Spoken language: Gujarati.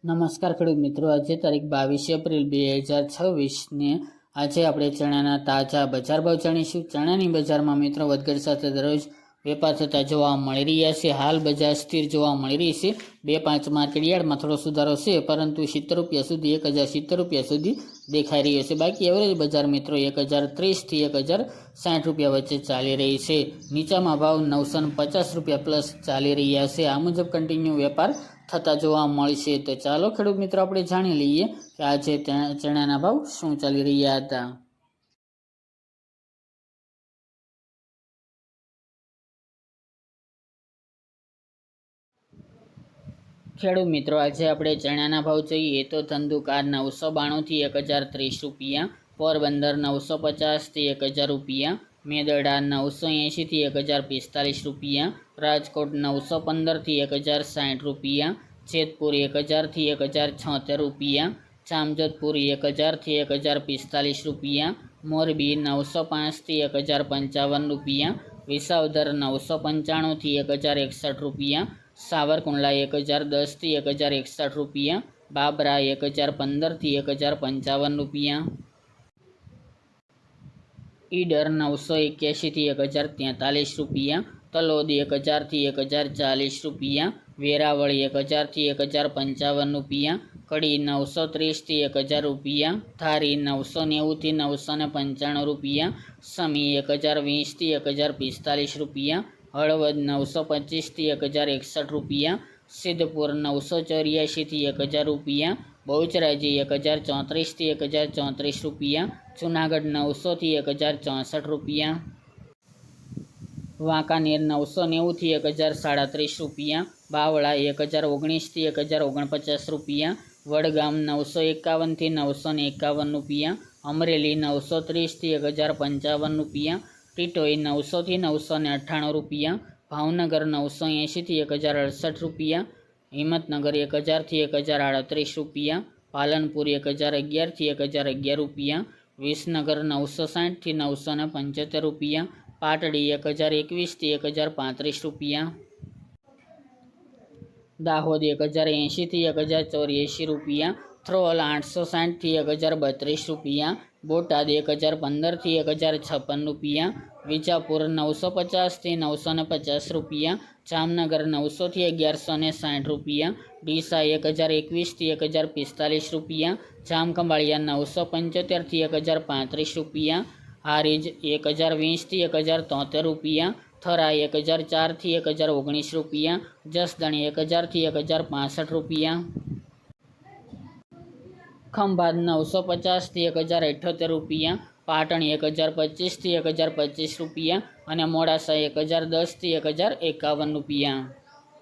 નમસ્કાર ખેડૂત મિત્રો, આજે તારીખ 22 એપ્રિલ 2026 ને આજે આપણે ચણાના તાજા બજાર ભાવ જાણીશું। ચણાની બજારમાં મિત્રો વધઘટ સાથે દરરોજ વેપાર થતા જોવા મળી રહ્યા છે। હાલ બજાર સ્થિર જોવા મળી રહી છે। 2-5 માર્કેટ યાર્ડમાં થોડો સુધારો છે, પરંતુ 70 રૂપિયા સુધી 1070 રૂપિયા સુધી દેખાઈ રહ્યો છે। બાકી એવરેજ બજાર મિત્રો 1030 થી 1060 રૂપિયા વચ્ચે ચાલી રહી છે। નીચામાં ભાવ 950 રૂપિયા પ્લસ ચાલી રહ્યા છે। આ મુજબ કન્ટિન્યુ વેપાર થતા જોવા મળશે। તો ચાલો ખેડૂત મિત્રો આપણે જાણી લઈએ કે આજે ચણાના ભાવ શું ચાલી રહ્યા હતા। ખેડૂત મિત્રો આજે આપણે ચણાના ભાવ જોઈએ તો ધંધુકાર 992 થી 1030 રૂપિયા, પોરબંદર 950 થી 1000 રૂપિયા, મેદરડા 980 થી 1045 રૂપિયા, રાજકોટ 915 થી 1060 રૂપિયા, જેતપુર 1000 થી 1076 રૂપિયા, જામજોધપુર 1000 થી 1045 રૂપિયા, મોરબી 905 થી 1055 રૂપિયા, વિસાવદર 995 થી 1061 રૂપિયા, સાવરકુંડલા 1010 થી 1061 રૂપિયા, બાબરા 1015 થી 1055 રૂપિયા, ઈડર 981 થી 1043 રૂપિયા, તલોદ 1000 થી 1040 રૂપિયા, વેરાવળ 1000 થી 1055 રૂપિયા, કડી 930 થી 1000 રૂપિયા, ધારી 990 થી 995 રૂપિયા, સમી 1020 થી 1045 રૂપિયા, હળવદ 925 થી 1061 રૂપિયા, સિદ્ધપુર 984 થી 1000 રૂપિયા, બહુચરાજી 1034 થી 1034 રૂપિયા, જુનાગઢ 900 થી 1064 રૂપિયા, વાંકાનેર 990 થી 1037 રૂપિયા, બાવળા 1019 થી 1049 રૂપિયા, વડગામ 951 થી 951 રૂપિયા, અમરેલી 930 થી 1055 રૂપિયા, ટીટોઈ 900 થી 998 રૂપિયા, ભાવનગર 980 થી 1068 રૂપિયા, હિંમતનગર 1000 થી 1038 રૂપિયા, પાલનપુર 1011 થી 1011 રૂપિયા, વિસનગર 960 થી 975 રૂપિયા, પાટડી 1021 થી 1035 રૂપિયા, દાહોદ 1080 થી 1084 રૂપિયા, થ્રોલ 860 થી 1032 રૂપિયા, બોટાદ 1015 થી 1056 રૂપિયા, વિજાપુર 950 થી 950 રૂપિયા, જામનગર 900 થી 1160 રૂપિયા, ડીસા 1021 થી 1045 રૂપિયા, જામખંભાળિયા 975 થી 1035 રૂપિયા, હારીજ 1020 થી 1073 રૂપિયા, થરા 1004 થી 1019 રૂપિયા, જસદણ 1000 થી 1065 રૂપિયા, ખંભાત 950 થી 1078 રૂપિયા, પાટણ 1025 થી 1025 રૂપિયા અને મોડાસા 1010 થી 1051 રૂપિયા।